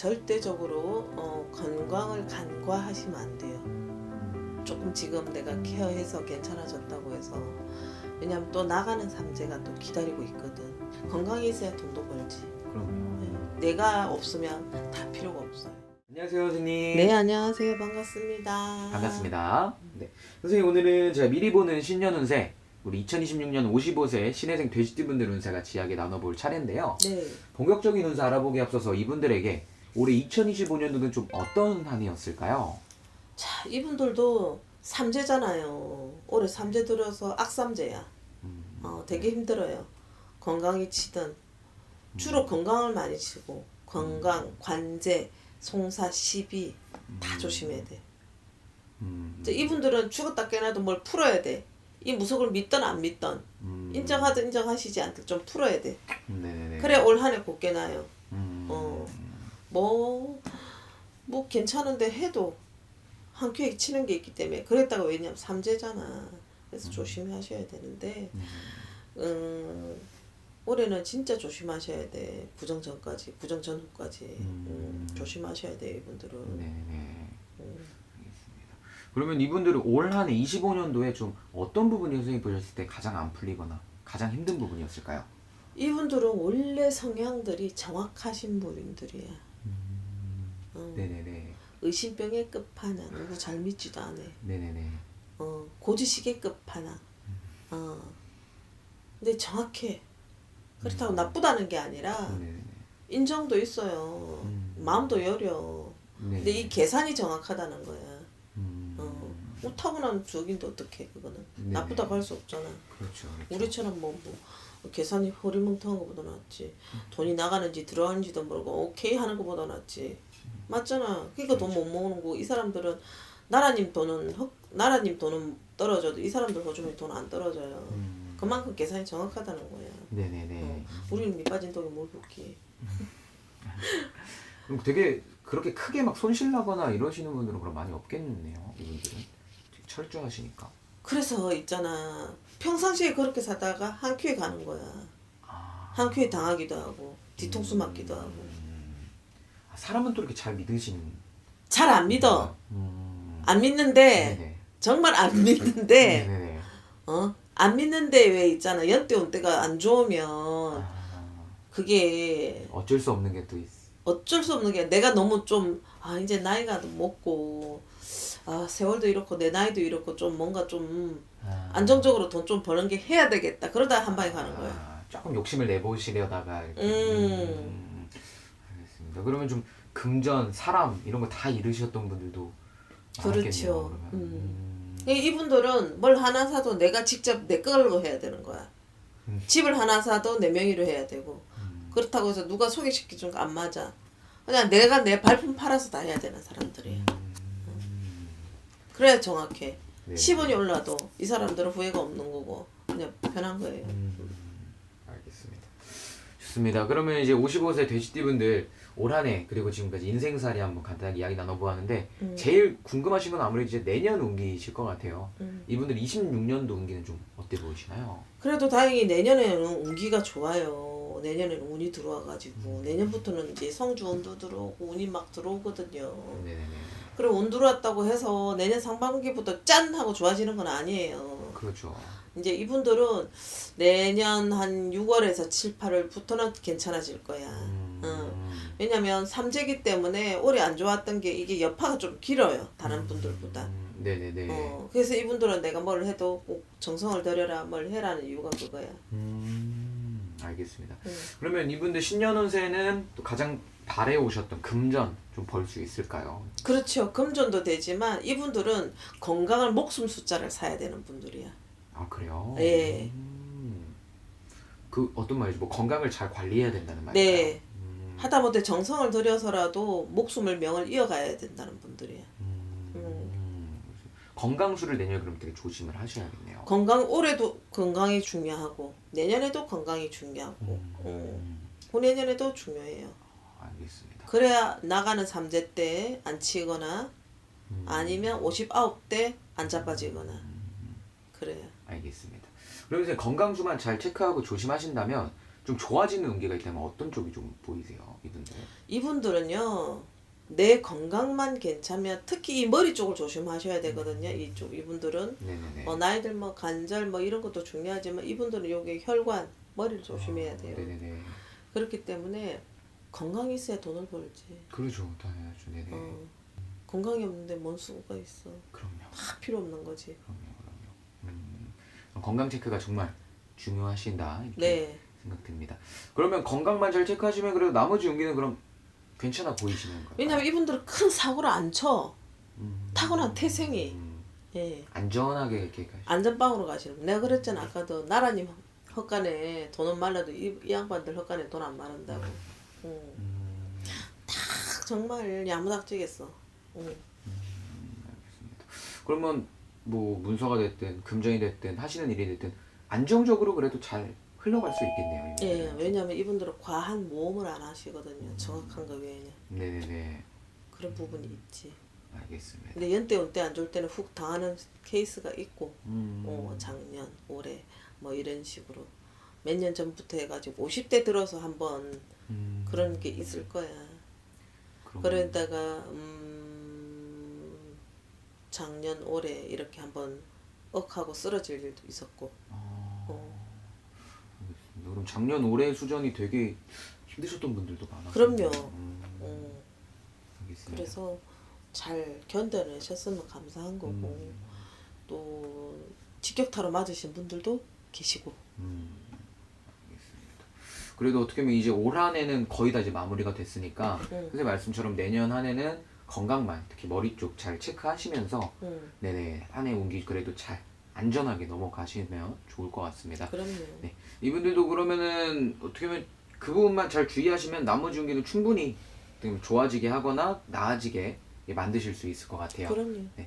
절대적으로 건강을 간과하시면 안 돼요. 조금 지금 내가 케어해서 괜찮아졌다고 해서, 왜냐면 또 나가는 삼재가 또 기다리고 있거든. 건강이 있어야 돈도 벌지. 그럼요. 네. 내가 없으면 다 필요가 없어요. 안녕하세요, 선생님. 네, 안녕하세요. 반갑습니다. 반갑습니다. 네. 선생님, 오늘은 제가 미리 보는 신년 운세, 우리 2026년 55세 신혜생 돼지띠분들 운세 같이 이야기 나눠볼 차례인데요. 네. 본격적인 운세 알아보기에 앞서서 이분들에게 올해 2025년도는 좀 어떤 한 해였을까요? 자, 이분들도 삼재잖아요. 올해 삼재 들어서 악삼재야. 되게 힘들어요. 건강이 치든 주로 건강을 많이 치고 건강, 관제, 송사, 시비 다 조심해야 돼. 이제 이분들은 죽었다 깨나도 뭘 풀어야 돼. 이 무속을 믿든 안 믿든 인정하든 인정하시지 않든 좀 풀어야 돼. 네네네. 그래 올 한 해 곱게 나요. 음. 뭐 괜찮은데 해도 한 큐에 치는 게 있기 때문에 그랬다가 왜냐면 삼재잖아. 그래서 조심하셔야 되는데 올해는 진짜 조심하셔야 돼. 구정 전까지, 구정 전후까지 조심하셔야 돼 이분들은. 네네. 알겠습니다. 그러면 이분들은 올 한 해 25년도에 좀 어떤 부분이 선생님 보셨을 때 가장 안 풀리거나 가장 힘든 부분이었을까요? 이분들은 원래 성향들이 정확하신 분들이야. 네네네. 의심병의 끝판왕, 누구 잘 믿지도 않아. 네네네. 고지식의 끝판왕. 근데 정확해. 그렇다고 나쁘다는 게 아니라 네네네. 인정도 있어요. 마음도 여려. 근데 이 계산이 정확하다는 거야. 뭐 타고난 적인데 어떡해 그거는. 네네. 나쁘다고 할 수 없잖아. 그렇죠. 우리처럼 뭐 계산이 허리멍텅한 것보다 낫지. 돈이 나가는지 들어가는지도 모르고 오케이 하는 것보다 낫지. 맞잖아. 그러니까 돈 못 모으는 거. 이 사람들은 나라님 돈은 떨어져도 이 사람들 허주면 돈 안 떨어져요. 그만큼 계산이 정확하다는 거야. 네네네. 우리는 밑 빠진 독에 물 붓기. 그럼 되게 그렇게 크게 막 손실나거나 이러시는 분들은 그럼 많이 없겠네요. 이분들은 되게 철저하시니까. 그래서 있잖아. 평상시에 그렇게 사다가 한 큐에 가는 거야. 한 큐에 당하기도 하고 뒤통수 맞기도 하고. 사람은 또 이렇게 잘 믿으시는. 잘 안 믿어. 안 믿는데 네네. 정말 안 믿는데 네네네. 안 믿는데 왜 있잖아. 연대 온 때가 안 좋으면 그게 어쩔 수 없는 게 또 있어. 어쩔 수 없는 게 내가 너무 좀 이제 나이가 먹고 세월도 이렇고 내 나이도 이렇고 좀 뭔가 좀 안정적으로 돈 좀 버는 게 해야 되겠다. 그러다 한 방에 가는 거야. 조금 욕심을 내보시려다가 이렇게. 알겠습니다. 그러면 좀 금전, 사람 이런 거 다 잃으셨던 분들도 그렇죠. 많았겠네요, 그러면. 이분들은 뭘 하나 사도 내가 직접 내 걸로 해야 되는 거야. 집을 하나 사도 내 명의로 해야 되고. 그렇다고 해서 누가 소개시켜준 거 안 맞아. 그냥 내가 내 발품 팔아서 다 해야 되는 사람들이야. 그래야 정확해. 네. 10원이 올라도 이 사람들은 후회가 없는 거고 그냥 편한 거예요. 알겠습니다. 좋습니다. 그러면 이제 55세 돼지띠분들 올 한 해 그리고 지금까지 인생살이 한번 간단하게 이야기 나눠보았는데 제일 궁금하신 건 아무래도 이제 내년 운기실 것 같아요. 이분들 26년도 운기는 좀 어때 보이시나요? 그래도 다행히 내년에는 운기가 좋아요. 내년에는 운이 들어와가지고 내년부터는 이제 성주운도 들어오고 운이 막 들어오거든요. 네네네. 그리고 운 들어왔다고 해서 내년 상반기부터 짠 하고 좋아지는 건 아니에요. 그렇죠. 이제 이분들은 내년 한 6월에서 7, 8월부터는 괜찮아질 거야. 왜냐면 삼재기 때문에 올해 안 좋았던 게 이게 여파가 좀 길어요. 다른 분들보다. 네네네. 그래서 이분들은 내가 뭘 해도 꼭 정성을 들여라 뭘 해라는 이유가 그거야. 알겠습니다. 그러면 이분들 신년 운세는 또 가장 발해 오셨던 금전 좀 벌 수 있을까요? 그렇죠. 금전도 되지만 이분들은 건강을 목숨 숫자를 사야 되는 분들이야. 아 그래요? 예. 그 어떤 말이죠? 뭐 건강을 잘 관리해야 된다는 말인가요? 네. 하다못해 정성을 들여서라도 목숨을 명을 이어가야 된다는 분들이야. 건강수를 내년에 그럼 되게 조심을 하셔야겠네요. 올해도 건강이 중요하고 내년에도 건강이 중요하고 후내년에도 중요해요. 알겠습니다. 그래야 나가는 삼재 때 안 치거나 아니면 59대 안 자빠지거나 그래요. 알겠습니다. 그럼 이제 건강수만 잘 체크하고 조심하신다면 좀 좋아지는 운기가 있다면 어떤 쪽이 좀 보이세요, 이분들? 이분들은요, 내 건강만 괜찮으면 특히 이 머리 쪽을 조심하셔야 되거든요. 이분들은 네네네. 나이들 뭐 관절 뭐 이런 것도 중요하지만 이분들은 요게 혈관, 머리를 조심해야 돼요. 네네네. 그렇기 때문에 건강이 있어야 돈을 벌지. 그러죠, 당연하죠. 네네. 건강이 없는데 뭔 수가 있어. 그럼요. 다 필요 없는 거지. 그럼요. 건강 체크가 정말 중요하신다 이렇게 네. 생각됩니다. 그러면 건강만 잘 체크하시면 그래도 나머지 운기는 그럼 괜찮아 보이시는 건가요? 왜냐면 이분들은 큰 사고를 안 쳐. 타고난 태생이. 예. 안전하게 이렇게 가시. 안전빵으로 가시는 분. 내가 그랬잖아 아까도 나라님 헛간에 돈은 말라도 이 양반들 헛간에 돈 안 마른다고. 딱 정말 야무닥지겠어. 알겠습니다. 그러면 뭐 문서가 됐든 금전이 됐든 하시는 일이 됐든 안정적으로 그래도 잘 흘러갈 수 있겠네요. 예, 이분들은. 왜냐면 이분들은 과한 모험을 안 하시거든요. 정확한 거 외에는. 네네네. 그런 부분이 있지. 알겠습니다. 근데 연때 운때 안 좋을 때는 훅 당하는 케이스가 있고, 작년, 올해 뭐 이런 식으로 몇 년 전부터 해가지고 50대 들어서 한번 그런 게 있을 거야. 그러다가 작년, 올해 이렇게 한번 억하고 쓰러질 일도 있었고. 알겠습니다. 그럼 작년 올해 수전이 되게 힘드셨던 분들도 많았어요. 그럼요. 알겠습니다. 그래서 잘 견뎌내셨으면 감사한 거고 또 직격타로 맞으신 분들도 계시고. 알겠습니다. 그래도 어떻게 보면 이제 올 한해는 거의 다 이제 마무리가 됐으니까 선생님 말씀처럼 내년 한해는 건강만 특히 머리 쪽 잘 체크하시면서 네네 한 해 운기 그래도 잘 안전하게 넘어가시면 좋을 것 같습니다. 그럼요. 네, 이분들도 그러면은 어떻게 보면 그 부분만 잘 주의하시면 나머지 운기는 충분히 어떻게 보면 좋아지게 하거나 나아지게 만드실 수 있을 것 같아요. 그럼요. 네,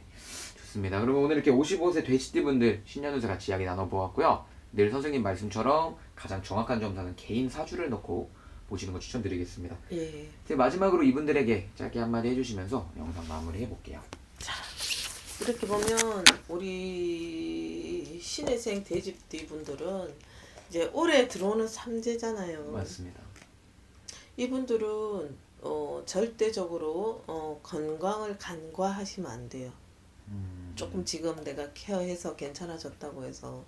좋습니다. 그러면 오늘 이렇게 55세 돼지띠분들 신년운세 같이 이야기 나눠보았고요. 늘 선생님 말씀처럼 가장 정확한 점사는 개인 사주를 넣고 보시는 거 추천드리겠습니다. 예. 이제 마지막으로 이분들에게 짧게 한마디 해주시면서 영상 마무리해 볼게요. 이렇게 보면 우리 신혜생 돼지띠 분들은 이제 올해 들어오는 삼재잖아요. 맞습니다. 이분들은 절대적으로 건강을 간과하시면 안 돼요. 조금 지금 내가 케어해서 괜찮아졌다고 해서.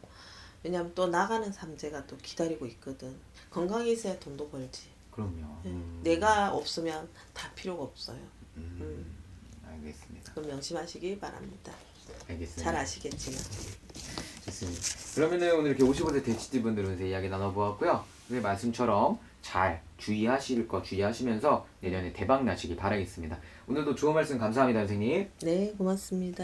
왜냐면 또 나가는 삼재가 또 기다리고 있거든. 건강이 있어야 돈도 벌지. 그럼요. 내가 없으면 다 필요가 없어요. 알겠습니다. 그럼 명심하시기 바랍니다. 알겠습니다. 잘 아시겠지만. 좋습니다. 그러면은 오늘 이렇게 55세 돼지띠 분들은 이야기 나눠보았고요. 네, 말씀처럼 잘 주의하실 거 주의하시면서 내년에 대박 나시길 바라겠습니다. 오늘도 좋은 말씀 감사합니다, 선생님. 네, 고맙습니다.